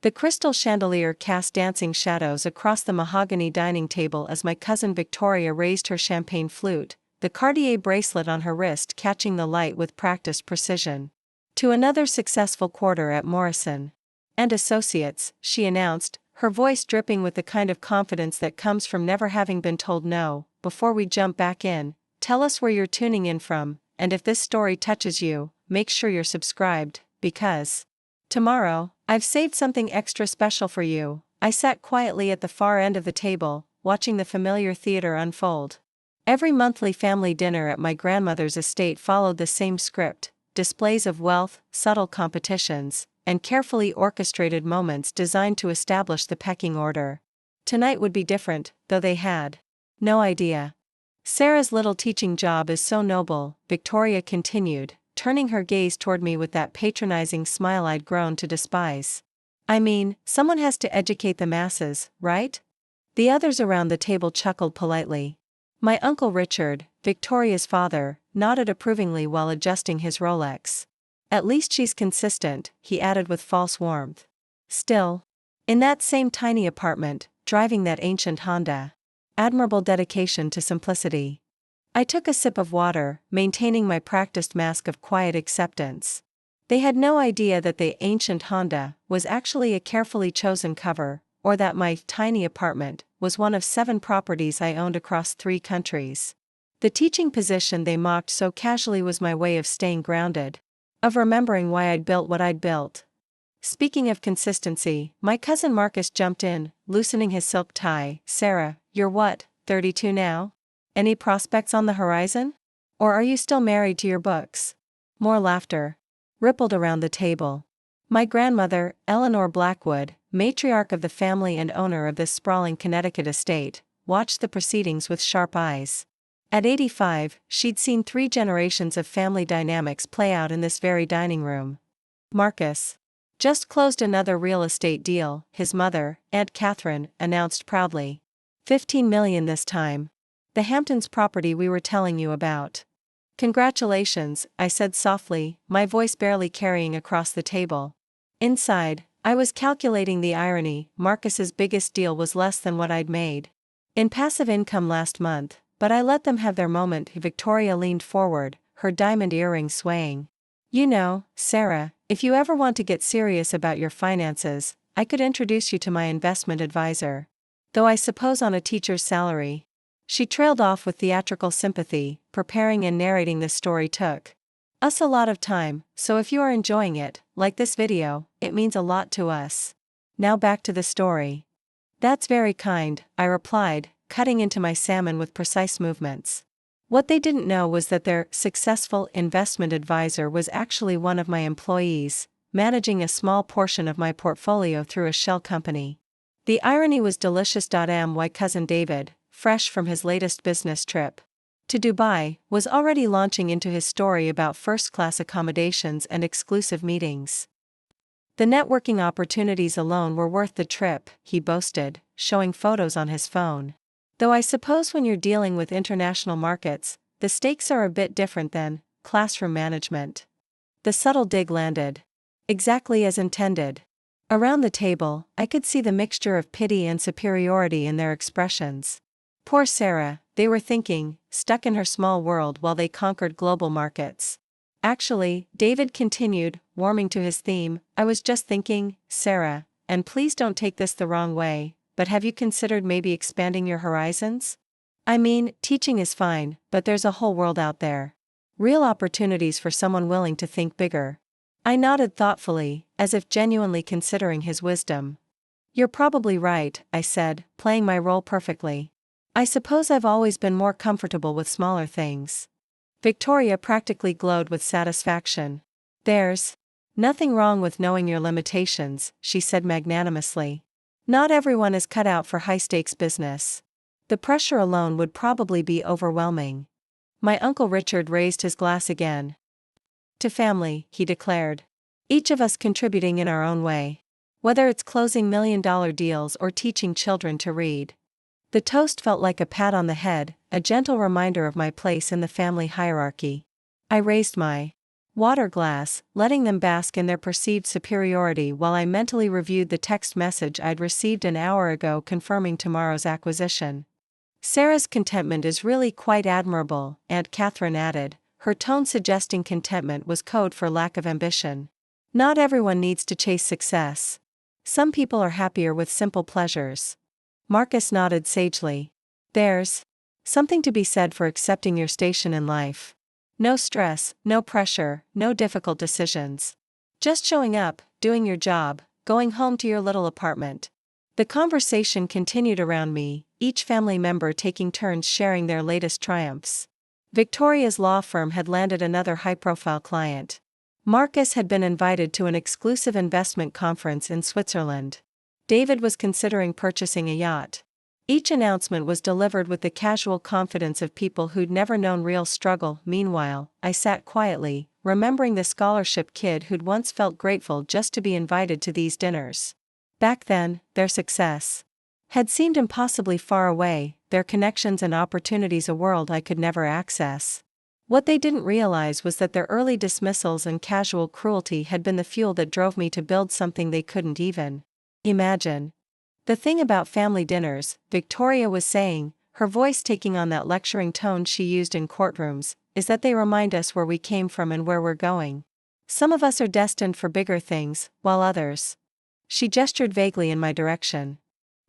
The crystal chandelier cast dancing shadows across the mahogany dining table as my cousin Victoria raised her champagne flute, the Cartier bracelet on her wrist catching the light with practiced precision. "To another successful quarter at Morrison and Associates," she announced, her voice dripping with the kind of confidence that comes from never having been told no. "Before we jump back in, tell us where you're tuning in from, and if this story touches you, make sure you're subscribed, because tomorrow, I've saved something extra special for you." I sat quietly at the far end of the table, watching the familiar theater unfold. Every monthly family dinner at my grandmother's estate followed the same script: displays of wealth, subtle competitions, and carefully orchestrated moments designed to establish the pecking order. Tonight would be different, though they had no idea. "Sarah's little teaching job is so noble," Victoria continued, turning her gaze toward me with that patronizing smile I'd grown to despise. "I mean, someone has to educate the masses, right?" The others around the table chuckled politely. My Uncle Richard, Victoria's father, nodded approvingly while adjusting his Rolex. "At least she's consistent," he added with false warmth. Still, in that same tiny apartment, driving that ancient Honda. Admirable dedication to simplicity. I took a sip of water, maintaining my practiced mask of quiet acceptance. They had no idea that the ancient Honda was actually a carefully chosen cover, or that my tiny apartment was one of 7 properties I owned across 3 countries. The teaching position they mocked so casually was my way of staying grounded, of remembering why I'd built what I'd built. Speaking of consistency, my cousin Marcus jumped in, loosening his silk tie. "Sarah, you're what, 32 now? Any prospects on the horizon? Or are you still married to your books?" More laughter rippled around the table. My grandmother, Eleanor Blackwood, matriarch of the family and owner of this sprawling Connecticut estate, watched the proceedings with sharp eyes. At 85, she'd seen 3 generations of family dynamics play out in this very dining room. "Marcus just closed another real estate deal," his mother, Aunt Catherine, announced proudly. $15 million this time. The Hamptons property we were telling you about. "Congratulations," I said softly, my voice barely carrying across the table. Inside, I was calculating the irony. Marcus's biggest deal was less than what I'd made in passive income last month, but I let them have their moment. Victoria leaned forward, her diamond earring swaying. "You know, Sarah, if you ever want to get serious about your finances, I could introduce you to my investment advisor. Though I suppose on a teacher's salary." She trailed off with theatrical sympathy. "Preparing and narrating this story took us a lot of time, so if you are enjoying it, like this video, it means a lot to us. Now back to the story." "That's very kind," I replied, cutting into my salmon with precise movements. What they didn't know was that their successful investment advisor was actually one of my employees, managing a small portion of my portfolio through a shell company. The irony was delicious. My cousin David, fresh from his latest business trip to Dubai, was already launching into his story about first-class accommodations and exclusive meetings. "The networking opportunities alone were worth the trip," he boasted, showing photos on his phone. "Though I suppose when you're dealing with international markets, the stakes are a bit different than classroom management." The subtle dig landed exactly as intended. Around the table, I could see the mixture of pity and superiority in their expressions. Poor Sarah, they were thinking, stuck in her small world while they conquered global markets. "Actually," David continued, warming to his theme, "I was just thinking, Sarah, and please don't take this the wrong way, but have you considered maybe expanding your horizons? I mean, teaching is fine, but there's a whole world out there. Real opportunities for someone willing to think bigger." I nodded thoughtfully, as if genuinely considering his wisdom. "You're probably right," I said, playing my role perfectly. "I suppose I've always been more comfortable with smaller things." Victoria practically glowed with satisfaction. "There's nothing wrong with knowing your limitations," she said magnanimously. "Not everyone is cut out for high-stakes business. The pressure alone would probably be overwhelming." My Uncle Richard raised his glass again. "To family," he declared. "Each of us contributing in our own way. Whether it's closing million-dollar deals or teaching children to read." The toast felt like a pat on the head, a gentle reminder of my place in the family hierarchy. I raised my water glass, letting them bask in their perceived superiority while I mentally reviewed the text message I'd received an hour ago confirming tomorrow's acquisition. Sarah's contentment is really quite admirable, Aunt Catherine added, her tone suggesting contentment was code for lack of ambition. Not everyone needs to chase success. Some people are happier with simple pleasures. Marcus nodded sagely. There's something to be said for accepting your station in life. No stress, no pressure, no difficult decisions. Just showing up, doing your job, going home to your little apartment. The conversation continued around me, each family member taking turns sharing their latest triumphs. Victoria's law firm had landed another high-profile client. Marcus had been invited to an exclusive investment conference in Switzerland. David was considering purchasing a yacht. Each announcement was delivered with the casual confidence of people who'd never known real struggle. Meanwhile, I sat quietly, remembering the scholarship kid who'd once felt grateful just to be invited to these dinners. Back then, their success had seemed impossibly far away, their connections and opportunities a world I could never access. What they didn't realize was that their early dismissals and casual cruelty had been the fuel that drove me to build something they couldn't even imagine. The thing about family dinners, Victoria was saying, her voice taking on that lecturing tone she used in courtrooms, is that they remind us where we came from and where we're going. Some of us are destined for bigger things, while others. She gestured vaguely in my direction.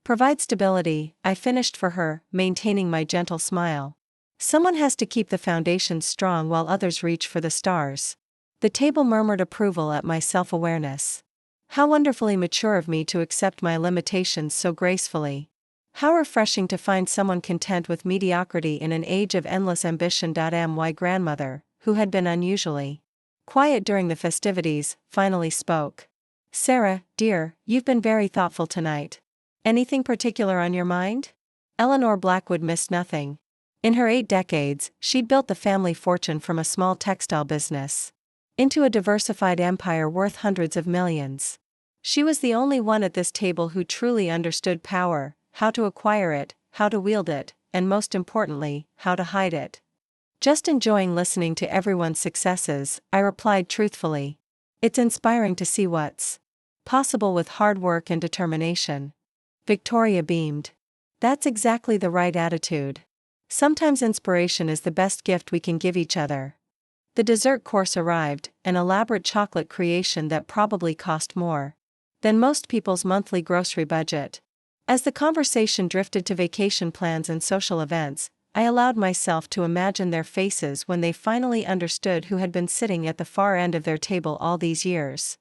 Provide stability, I finished for her, maintaining my gentle smile. Someone has to keep the foundations strong while others reach for the stars. The table murmured approval at my self-awareness. How wonderfully mature of me to accept my limitations so gracefully. How refreshing to find someone content with mediocrity in an age of endless ambition. My grandmother, who had been unusually quiet during the festivities, finally spoke. Sarah, dear, you've been very thoughtful tonight. Anything particular on your mind? Eleanor Blackwood missed nothing. In her 8 decades, she'd built the family fortune from a small textile business into a diversified empire worth hundreds of millions. She was the only one at this table who truly understood power, how to acquire it, how to wield it, and most importantly, how to hide it. Just enjoying listening to everyone's successes, I replied truthfully. It's inspiring to see what's possible with hard work and determination. Victoria beamed. That's exactly the right attitude. Sometimes inspiration is the best gift we can give each other. The dessert course arrived, an elaborate chocolate creation that probably cost more than most people's monthly grocery budget. As the conversation drifted to vacation plans and social events, I allowed myself to imagine their faces when they finally understood who had been sitting at the far end of their table all these years.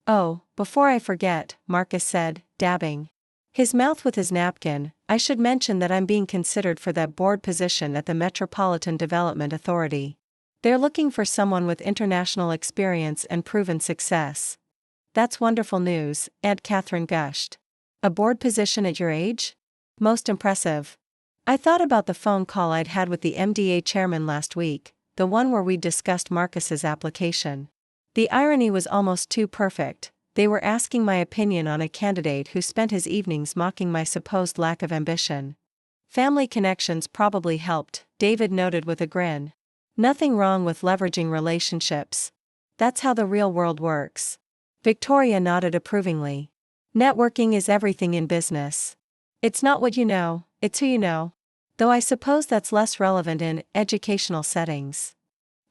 Oh, before I forget, Marcus said, dabbing his mouth with his napkin, I should mention that I'm being considered for that board position at the Metropolitan Development Authority. They're looking for someone with international experience and proven success. That's wonderful news, Aunt Catherine gushed. A board position at your age? Most impressive. I thought about the phone call I'd had with the MDA chairman last week, the one where we discussed Marcus's application. The irony was almost too perfect. They were asking my opinion on a candidate who spent his evenings mocking my supposed lack of ambition. Family connections probably helped, David noted with a grin. Nothing wrong with leveraging relationships. That's how the real world works. Victoria nodded approvingly. Networking is everything in business. It's not what you know, it's who you know. Though I suppose that's less relevant in educational settings.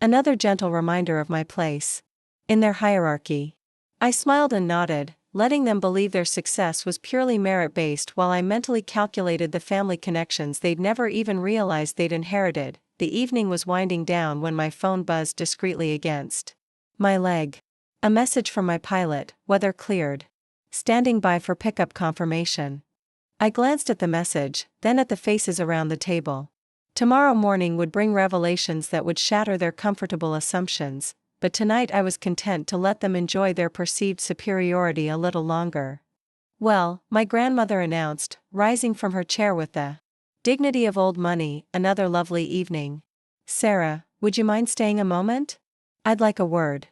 Another gentle reminder of my place in their hierarchy. I smiled and nodded, letting them believe their success was purely merit-based while I mentally calculated the family connections they'd never even realized they'd inherited. The evening was winding down when my phone buzzed discreetly against my leg. A message from my pilot, weather cleared. Standing by for pickup confirmation. I glanced at the message, then at the faces around the table. Tomorrow morning would bring revelations that would shatter their comfortable assumptions, but tonight I was content to let them enjoy their perceived superiority a little longer. Well, my grandmother announced, rising from her chair with the dignity of old money, another lovely evening. Sarah, would you mind staying a moment? I'd like a word.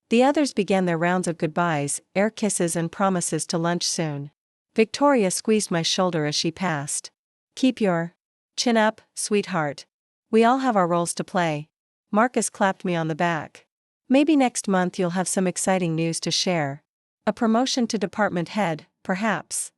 The others began their rounds of goodbyes, air kisses and promises to lunch soon. Victoria squeezed my shoulder as she passed. Keep your chin up, sweetheart. We all have our roles to play. Marcus clapped me on the back. Maybe next month you'll have some exciting news to share. A promotion to department head, perhaps.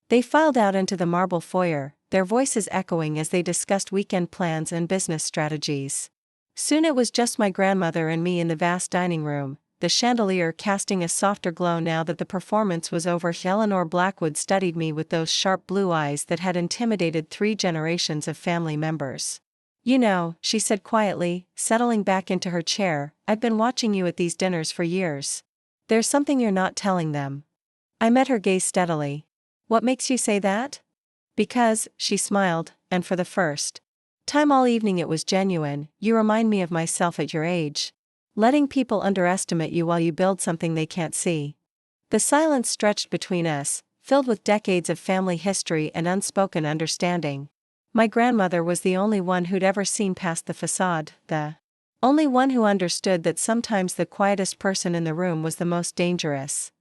They filed out into the marble foyer, their voices echoing as they discussed weekend plans and business strategies. Soon it was just my grandmother and me in the vast dining room, the chandelier casting a softer glow now that the performance was over. Eleanor Blackwood studied me with those sharp blue eyes that had intimidated 3 generations of family members. You know, she said quietly, settling back into her chair, I've been watching you at these dinners for years. There's something you're not telling them. I met her gaze steadily. What makes you say that? Because, she smiled, and for the first time all evening it was genuine, you remind me of myself at your age. Letting people underestimate you while you build something they can't see. The silence stretched between us, filled with decades of family history and unspoken understanding. My grandmother was the only one who'd ever seen past the facade, the only one who understood that sometimes the quietest person in the room was the most dangerous.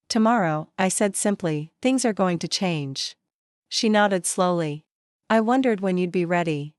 Tomorrow, I said simply, things are going to change. She nodded slowly. I wondered when you'd be ready.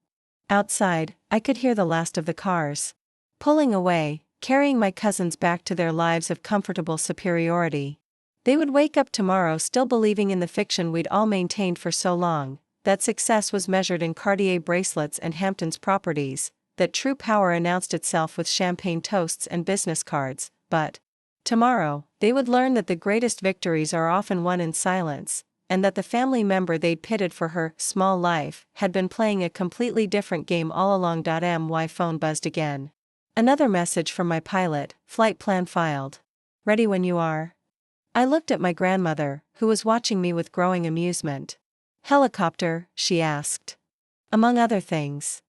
Outside, I could hear the last of the cars pulling away, carrying my cousins back to their lives of comfortable superiority. They would wake up tomorrow still believing in the fiction we'd all maintained for so long, that success was measured in Cartier bracelets and Hampton's properties, that true power announced itself with champagne toasts and business cards, but tomorrow, they would learn that the greatest victories are often won in silence, and that the family member they'd pitted for her small life had been playing a completely different game all along. My phone buzzed again. Another message from my pilot, flight plan filed. Ready when you are. I looked at my grandmother, who was watching me with growing amusement. Helicopter, she asked. Among other things.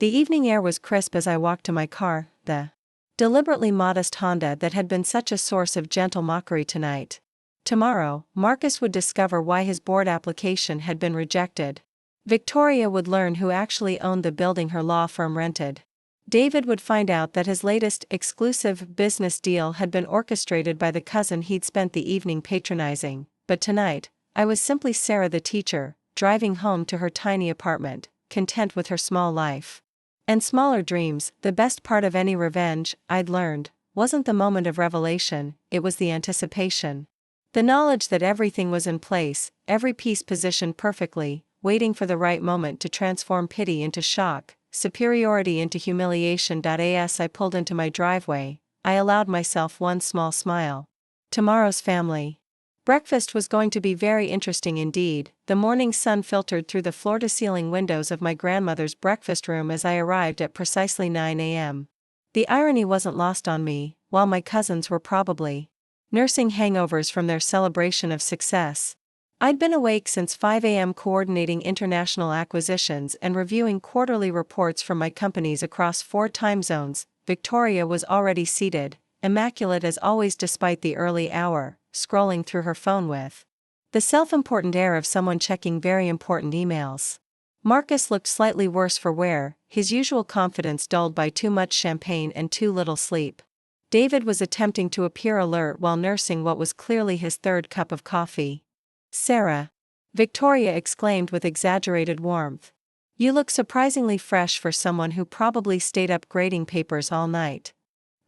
The evening air was crisp as I walked to my car, the deliberately modest Honda that had been such a source of gentle mockery tonight. Tomorrow, Marcus would discover why his board application had been rejected. Victoria would learn who actually owned the building her law firm rented. David would find out that his latest exclusive business deal had been orchestrated by the cousin he'd spent the evening patronizing, but tonight, I was simply Sarah the teacher, driving home to her tiny apartment, content with her small life. And smaller dreams. The best part of any revenge, I'd learned, wasn't the moment of revelation, it was the anticipation. The knowledge that everything was in place, every piece positioned perfectly, waiting for the right moment to transform pity into shock, superiority into humiliation. As I pulled into my driveway, I allowed myself one small smile. Tomorrow's family breakfast was going to be very interesting indeed. The morning sun filtered through the floor-to-ceiling windows of my grandmother's breakfast room as I arrived at precisely 9 a.m. The irony wasn't lost on me, while my cousins were probably nursing hangovers from their celebration of success. I'd been awake since 5 a.m. coordinating international acquisitions and reviewing quarterly reports from my companies across 4 time zones. Victoria was already seated, immaculate as always despite the early hour, scrolling through her phone with the self-important air of someone checking very important emails. Marcus looked slightly worse for wear, his usual confidence dulled by too much champagne and too little sleep. David was attempting to appear alert while nursing what was clearly his 3rd cup of coffee. Sarah, Victoria exclaimed with exaggerated warmth. You look surprisingly fresh for someone who probably stayed up grading papers all night.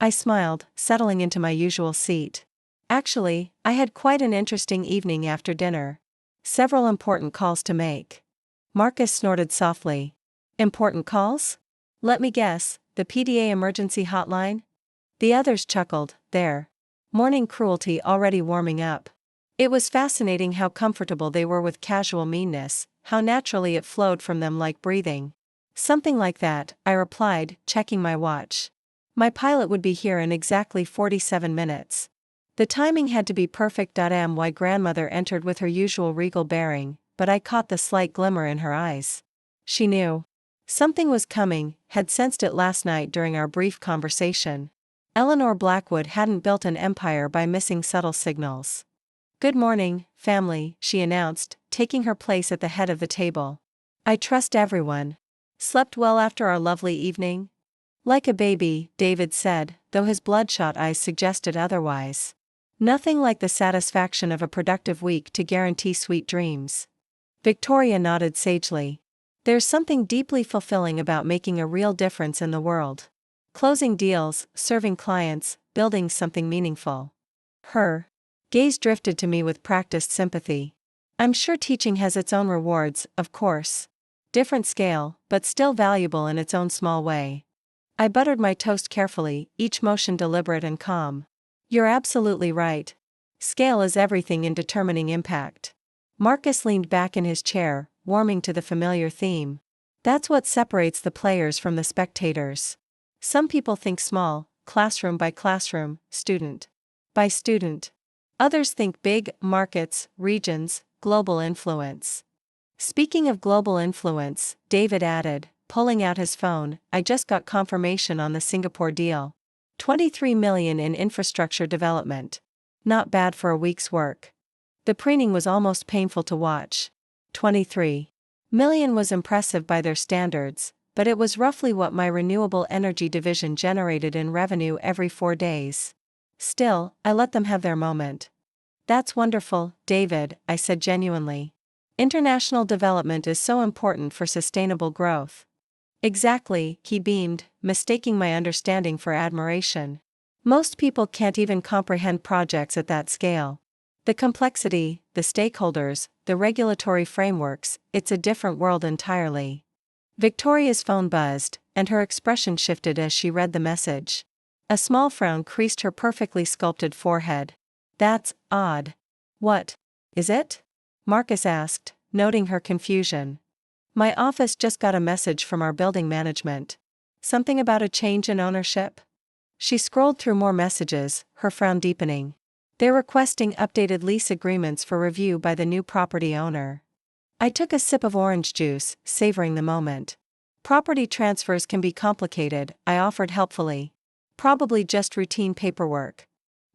I smiled, settling into my usual seat. Actually, I had quite an interesting evening after dinner. Several important calls to make. Marcus snorted softly. Important calls? Let me guess, the PDA emergency hotline? The others chuckled, their morning cruelty already warming up. It was fascinating how comfortable they were with casual meanness, how naturally it flowed from them like breathing. Something like that, I replied, checking my watch. My pilot would be here in exactly 47 minutes. The timing had to be perfect. My grandmother entered with her usual regal bearing, but I caught the slight glimmer in her eyes. She knew something was coming, had sensed it last night during our brief conversation. Eleanor Blackwood hadn't built an empire by missing subtle signals. Good morning, family, she announced, taking her place at the head of the table. I trust everyone slept well after our lovely evening? Like a baby, David said, though his bloodshot eyes suggested otherwise. Nothing like the satisfaction of a productive week to guarantee sweet dreams. Victoria nodded sagely. There's something deeply fulfilling about making a real difference in the world. Closing deals, serving clients, building something meaningful. Her gaze drifted to me with practiced sympathy. I'm sure teaching has its own rewards, of course. Different scale, but still valuable in its own small way. I buttered my toast carefully, each motion deliberate and calm. You're absolutely right. Scale is everything in determining impact. Marcus leaned back in his chair, warming to the familiar theme. That's what separates the players from the spectators. Some people think small, classroom by classroom, student by student. Others think big, markets, regions, global influence. Speaking of global influence, David added, pulling out his phone, I just got confirmation on the Singapore deal. 23 million in infrastructure development. Not bad for a week's work. The preening was almost painful to watch. 23 million was impressive by their standards, but it was roughly what my renewable energy division generated in revenue every 4 days. Still, I let them have their moment. That's wonderful, David, I said genuinely. International development is so important for sustainable growth. Exactly, he beamed, mistaking my understanding for admiration. Most people can't even comprehend projects at that scale. The complexity, the stakeholders, the regulatory frameworks, it's a different world entirely. Victoria's phone buzzed, and her expression shifted as she read the message. A small frown creased her perfectly sculpted forehead. That's odd. What is it? Marcus asked, noting her confusion. My office just got a message from our building management. Something about a change in ownership? She scrolled through more messages, her frown deepening. They're requesting updated lease agreements for review by the new property owner. I took a sip of orange juice, savoring the moment. Property transfers can be complicated, I offered helpfully. Probably just routine paperwork.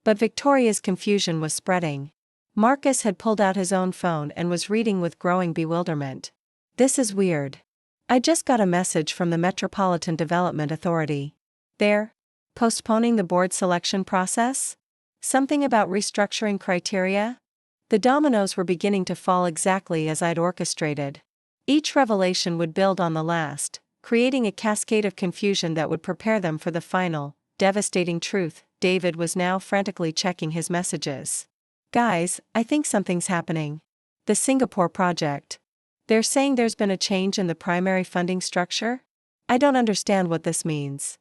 But Victoria's confusion was spreading. Marcus had pulled out his own phone and was reading with growing bewilderment. This is weird. I just got a message from the Metropolitan Development Authority. They're postponing the board selection process? Something about restructuring criteria? The dominoes were beginning to fall exactly as I'd orchestrated. Each revelation would build on the last, creating a cascade of confusion that would prepare them for the final, devastating truth. David was now frantically checking his messages. Guys, I think something's happening. The Singapore project. They're saying there's been a change in the primary funding structure? I don't understand what this means.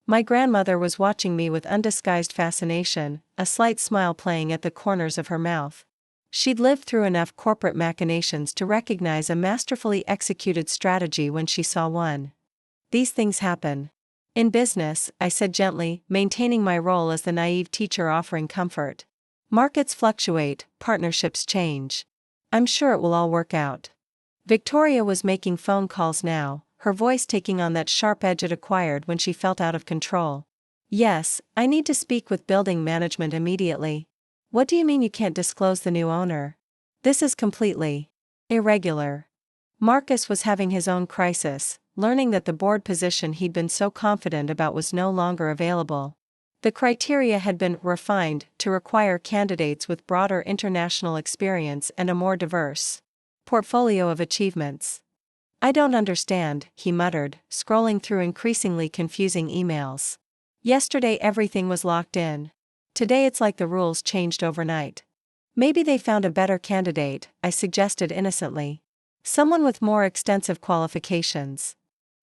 My grandmother was watching me with undisguised fascination, a slight smile playing at the corners of her mouth. She'd lived through enough corporate machinations to recognize a masterfully executed strategy when she saw one. These things happen. In business, I said gently, maintaining my role as the naive teacher offering comfort. Markets fluctuate, partnerships change. I'm sure it will all work out. Victoria was making phone calls now, her voice taking on that sharp edge it acquired when she felt out of control. Yes, I need to speak with building management immediately. What do you mean you can't disclose the new owner? This is completely irregular. Marcus was having his own crisis, learning that the board position he'd been so confident about was no longer available. The criteria had been refined to require candidates with broader international experience and a more diverse portfolio of achievements. I don't understand, he muttered, scrolling through increasingly confusing emails. Yesterday everything was locked in. Today it's like the rules changed overnight. Maybe they found a better candidate, I suggested innocently. Someone with more extensive qualifications.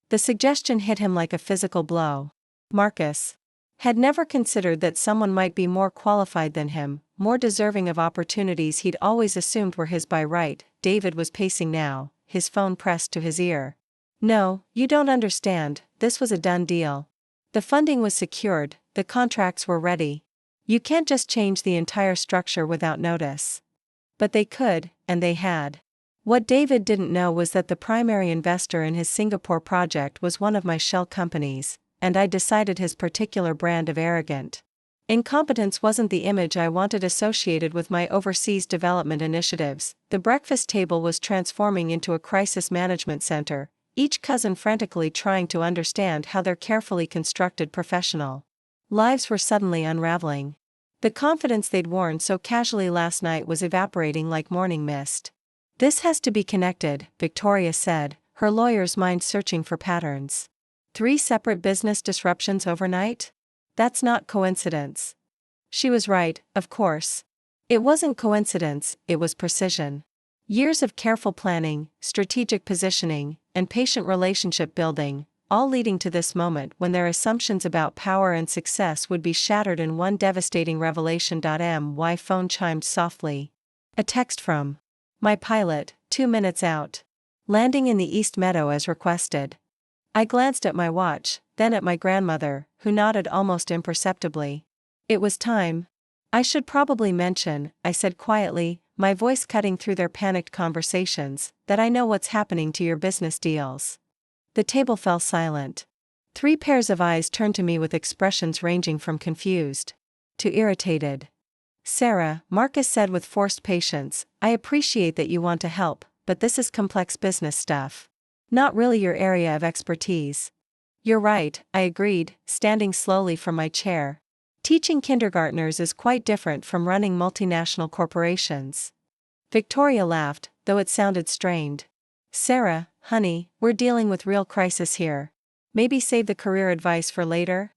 The suggestion hit him like a physical blow. Marcus had never considered that someone might be more qualified than him, more deserving of opportunities he'd always assumed were his by right. David was pacing now, his phone pressed to his ear. No, you don't understand, this was a done deal. The funding was secured, the contracts were ready. You can't just change the entire structure without notice. But they could, and they had. What David didn't know was that the primary investor in his Singapore project was one of my shell companies, and I decided his particular brand of arrogant incompetence wasn't the image I wanted associated with my overseas development initiatives. The breakfast table was transforming into a crisis management center, each cousin frantically trying to understand how their carefully constructed professional lives were suddenly unraveling. The confidence they'd worn so casually last night was evaporating like morning mist. This has to be connected, Victoria said, her lawyer's mind searching for patterns. 3 separate business disruptions overnight? That's not coincidence. She was right, of course. It wasn't coincidence, it was precision. Years of careful planning, strategic positioning, and patient relationship building, all leading to this moment when their assumptions about power and success would be shattered in one devastating revelation. My phone chimed softly. A text from my pilot, 2 minutes out. Landing in the East Meadow as requested. I glanced at my watch, then at my grandmother, who nodded almost imperceptibly. It was time. I should probably mention, I said quietly, my voice cutting through their panicked conversations, that I know what's happening to your business deals. The table fell silent. 3 pairs of eyes turned to me with expressions ranging from confused to irritated. Sarah, Marcus said with forced patience, I appreciate that you want to help, but this is complex business stuff. Not really your area of expertise. You're right, I agreed, standing slowly from my chair. Teaching kindergartners is quite different from running multinational corporations. Victoria laughed, though it sounded strained. Sarah, honey, we're dealing with real crisis here. Maybe save the career advice for later?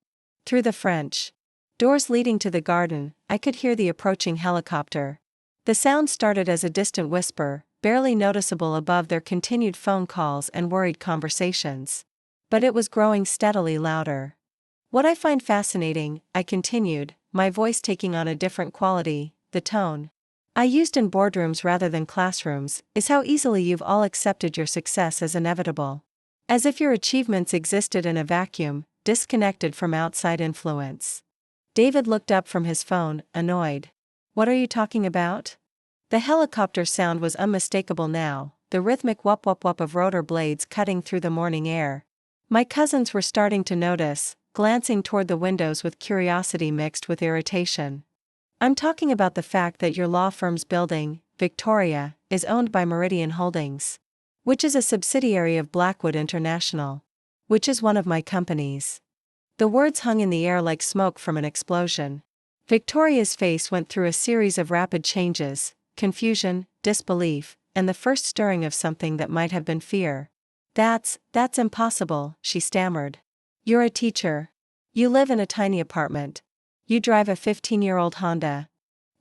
Through the French doors leading to the garden, I could hear the approaching helicopter. The sound started as a distant whisper, barely noticeable above their continued phone calls and worried conversations. But it was growing steadily louder. What I find fascinating, I continued, my voice taking on a different quality, the tone I used in boardrooms rather than classrooms, is how easily you've all accepted your success as inevitable. As if your achievements existed in a vacuum, disconnected from outside influence. David looked up from his phone, annoyed. What are you talking about? The helicopter sound was unmistakable now, the rhythmic whoop-whoop-whoop of rotor blades cutting through the morning air. My cousins were starting to notice, glancing toward the windows with curiosity mixed with irritation. I'm talking about the fact that your law firm's building, Victoria, is owned by Meridian Holdings. Which is a subsidiary of Blackwood International. Which is one of my companies. The words hung in the air like smoke from an explosion. Victoria's face went through a series of rapid changes, confusion, disbelief, and the first stirring of something that might have been fear. That's impossible, she stammered. You're a teacher. You live in a tiny apartment. You drive a 15-year-old Honda.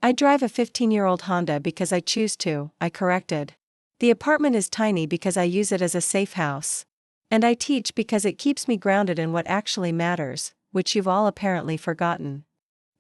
I drive a 15-year-old Honda because I choose to, I corrected. The apartment is tiny because I use it as a safe house. And I teach because it keeps me grounded in what actually matters, which you've all apparently forgotten.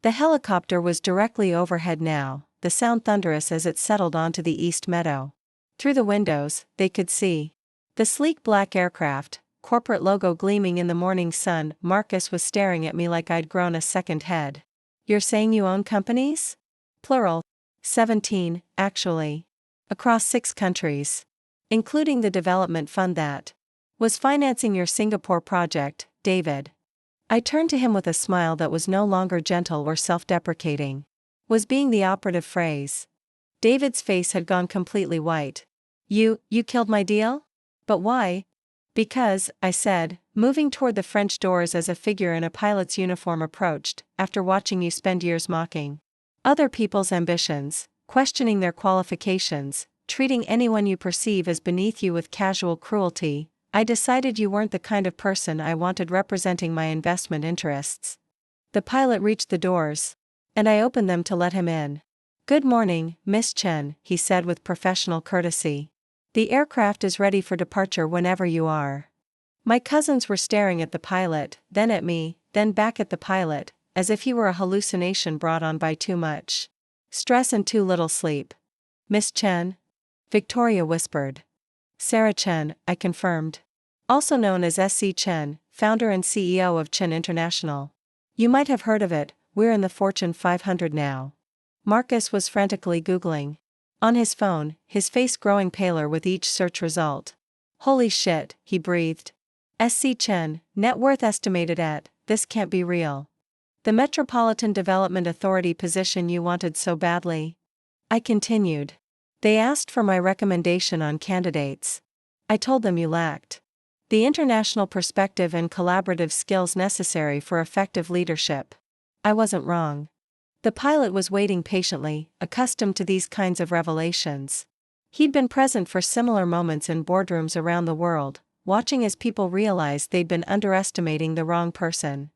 The helicopter was directly overhead now, the sound thunderous as it settled onto the East Meadow. Through the windows, they could see the sleek black aircraft, corporate logo gleaming in the morning sun. Marcus was staring at me like I'd grown a second head. You're saying you own companies? Plural. 17, actually. Across 6 countries. Including the development fund that was financing your Singapore project, David. I turned to him with a smile that was no longer gentle or self-deprecating. Was being the operative phrase. David's face had gone completely white. You killed my deal? But why? Because, I said, moving toward the French doors as a figure in a pilot's uniform approached, after watching you spend years mocking other people's ambitions, questioning their qualifications, treating anyone you perceive as beneath you with casual cruelty, I decided you weren't the kind of person I wanted representing my investment interests. The pilot reached the doors, and I opened them to let him in. Good morning, Miss Chen, he said with professional courtesy. The aircraft is ready for departure whenever you are. My cousins were staring at the pilot, then at me, then back at the pilot, as if he were a hallucination brought on by too much stress and too little sleep. Miss Chen? Victoria whispered. Sarah Chen, I confirmed. Also known as SC Chen, founder and CEO of Chen International. You might have heard of it, we're in the Fortune 500 now. Marcus was frantically Googling. On his phone, his face growing paler with each search result. Holy shit, he breathed. SC Chen, net worth estimated at, this can't be real. The Metropolitan Development Authority position you wanted so badly. I continued. They asked for my recommendation on candidates. I told them you lacked the international perspective and collaborative skills necessary for effective leadership. I wasn't wrong. The pilot was waiting patiently, accustomed to these kinds of revelations. He'd been present for similar moments in boardrooms around the world, watching as people realized they'd been underestimating the wrong person.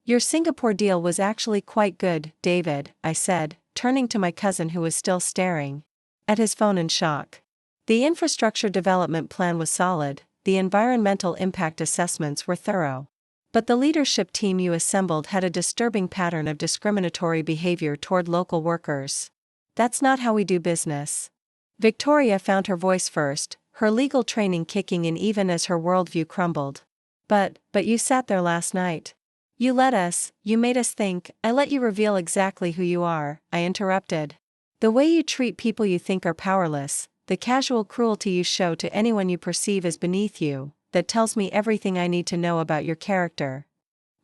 Your Singapore deal was actually quite good, David, I said, turning to my cousin who was still staring at his phone in shock. The infrastructure development plan was solid, the environmental impact assessments were thorough. But the leadership team you assembled had a disturbing pattern of discriminatory behavior toward local workers. That's not how we do business. Victoria found her voice first, her legal training kicking in even as her worldview crumbled. But you sat there last night. You made us think. I let you reveal exactly who you are, I interrupted. The way you treat people you think are powerless, the casual cruelty you show to anyone you perceive as beneath you, that tells me everything I need to know about your character.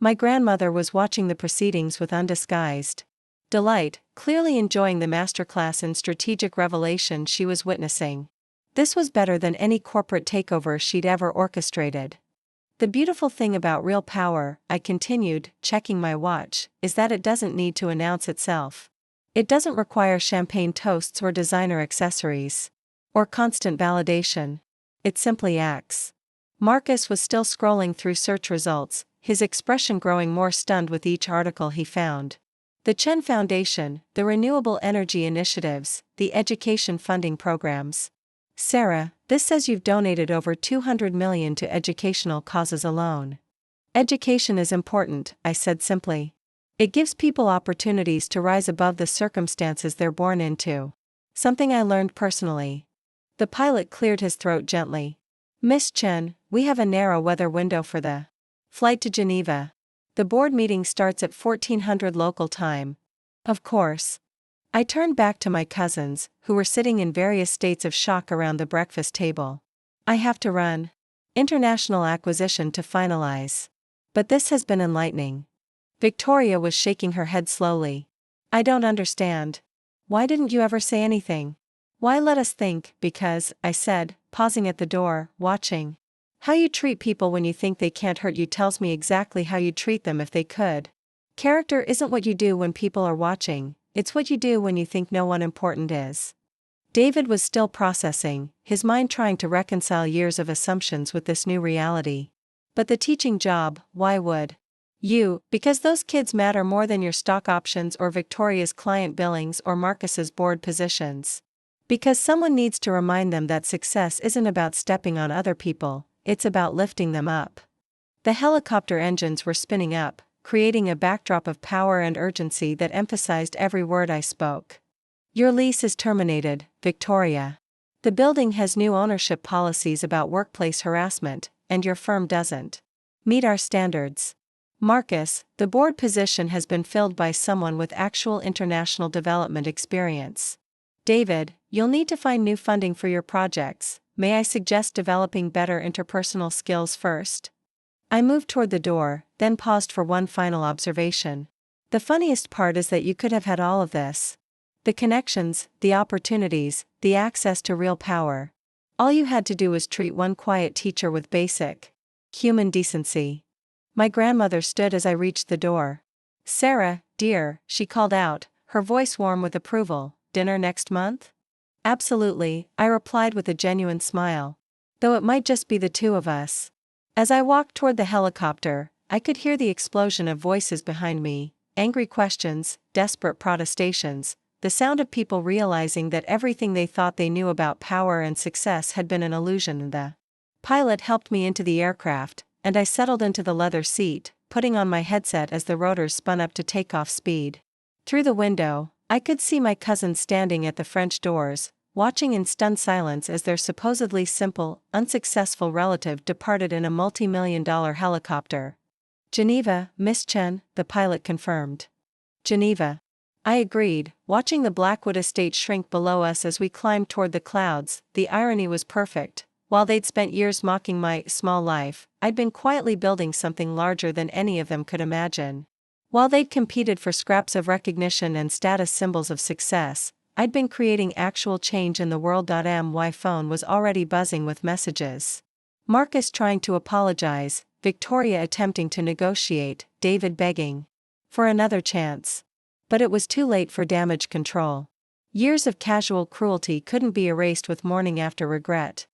My grandmother was watching the proceedings with undisguised delight, clearly enjoying the masterclass in strategic revelation she was witnessing. This was better than any corporate takeover she'd ever orchestrated. The beautiful thing about real power, I continued, checking my watch, is that it doesn't need to announce itself. It doesn't require champagne toasts or designer accessories. Or constant validation. It simply acts. Marcus was still scrolling through search results, his expression growing more stunned with each article he found. The Chen Foundation, the renewable energy initiatives, the education funding programs. Sarah, this says you've donated over $200 million to educational causes alone. Education is important, I said simply. It gives people opportunities to rise above the circumstances they're born into. Something I learned personally. The pilot cleared his throat gently. Miss Chen, we have a narrow weather window for the flight to Geneva. The board meeting starts at 1400 local time. Of course. I turned back to my cousins, who were sitting in various states of shock around the breakfast table. I have to run. International acquisition to finalize. But this has been enlightening. Victoria was shaking her head slowly. I don't understand. Why didn't you ever say anything? Why let us think? Because, I said, pausing at the door, watching. How you treat people when you think they can't hurt you tells me exactly how you'd treat them if they could. Character isn't what you do when people are watching, it's what you do when you think no one important is. David was still processing, his mind trying to reconcile years of assumptions with this new reality. But the teaching job, why would you? Because those kids matter more than your stock options or Victoria's client billings or Marcus's board positions. Because someone needs to remind them that success isn't about stepping on other people, it's about lifting them up. The helicopter engines were spinning up, creating a backdrop of power and urgency that emphasized every word I spoke. Your lease is terminated, Victoria. The building has new ownership policies about workplace harassment, and your firm doesn't meet our standards. Marcus, the board position has been filled by someone with actual international development experience. David, you'll need to find new funding for your projects. May I suggest developing better interpersonal skills first? I moved toward the door, then paused for one final observation. The funniest part is that you could have had all of this. The connections, the opportunities, the access to real power. All you had to do was treat one quiet teacher with basic human decency. My grandmother stood as I reached the door. Sarah, dear, she called out, her voice warm with approval, dinner next month? Absolutely, I replied with a genuine smile. Though it might just be the two of us. As I walked toward the helicopter, I could hear the explosion of voices behind me, angry questions, desperate protestations, the sound of people realizing that everything they thought they knew about power and success had been an illusion. The pilot helped me into the aircraft, and I settled into the leather seat, putting on my headset as the rotors spun up to takeoff speed. Through the window, I could see my cousins standing at the French doors, watching in stunned silence as their supposedly simple, unsuccessful relative departed in a multi-million-dollar helicopter. Geneva, Miss Chen, the pilot confirmed. Geneva. I agreed, watching the Blackwood estate shrink below us as we climbed toward the clouds. The irony was perfect. While they'd spent years mocking my small life, I'd been quietly building something larger than any of them could imagine. While they'd competed for scraps of recognition and status symbols of success, I'd been creating actual change in the world. My phone was already buzzing with messages. Marcus trying to apologize, Victoria attempting to negotiate, David begging for another chance. But it was too late for damage control. Years of casual cruelty couldn't be erased with mourning after regret.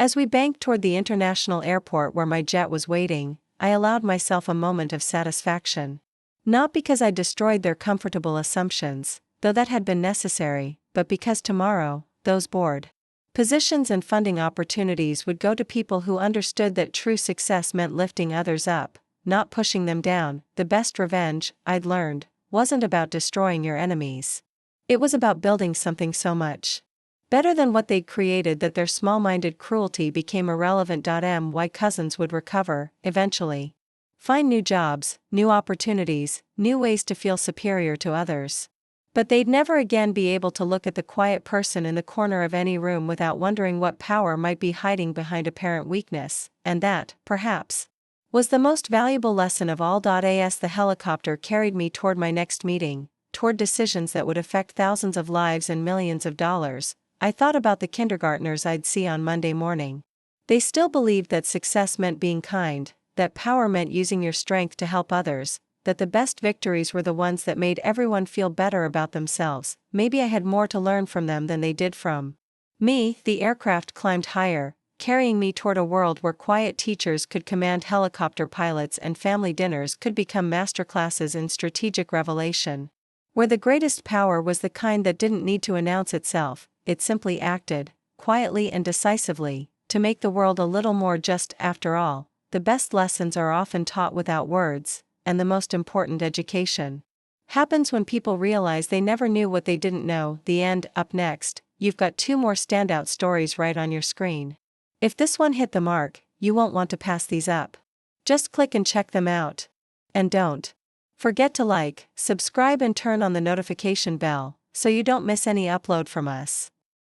As we banked toward the international airport where my jet was waiting, I allowed myself a moment of satisfaction. Not because I destroyed their comfortable assumptions, though that had been necessary, but because tomorrow, those board positions and funding opportunities would go to people who understood that true success meant lifting others up, not pushing them down. The best revenge, I'd learned, wasn't about destroying your enemies. It was about building something so much better than what they'd created that their small-minded cruelty became irrelevant. My cousins would recover, eventually. Find new jobs, new opportunities, new ways to feel superior to others. But they'd never again be able to look at the quiet person in the corner of any room without wondering what power might be hiding behind apparent weakness, and that, perhaps, was the most valuable lesson of all. As the helicopter carried me toward my next meeting, toward decisions that would affect thousands of lives and millions of dollars, I thought about the kindergartners I'd see on Monday morning. They still believed that success meant being kind, that power meant using your strength to help others, that the best victories were the ones that made everyone feel better about themselves. Maybe I had more to learn from them than they did from me. The aircraft climbed higher, carrying me toward a world where quiet teachers could command helicopter pilots and family dinners could become masterclasses in strategic revelation. Where the greatest power was the kind that didn't need to announce itself, it simply acted, quietly and decisively, to make the world a little more just. After all, the best lessons are often taught without words, and the most important education happens when people realize they never knew what they didn't know. The end. Up next, you've got 2 more standout stories right on your screen. If this one hit the mark, you won't want to pass these up. Just click and check them out. And don't forget to like, subscribe and turn on the notification bell, so you don't miss any upload from us.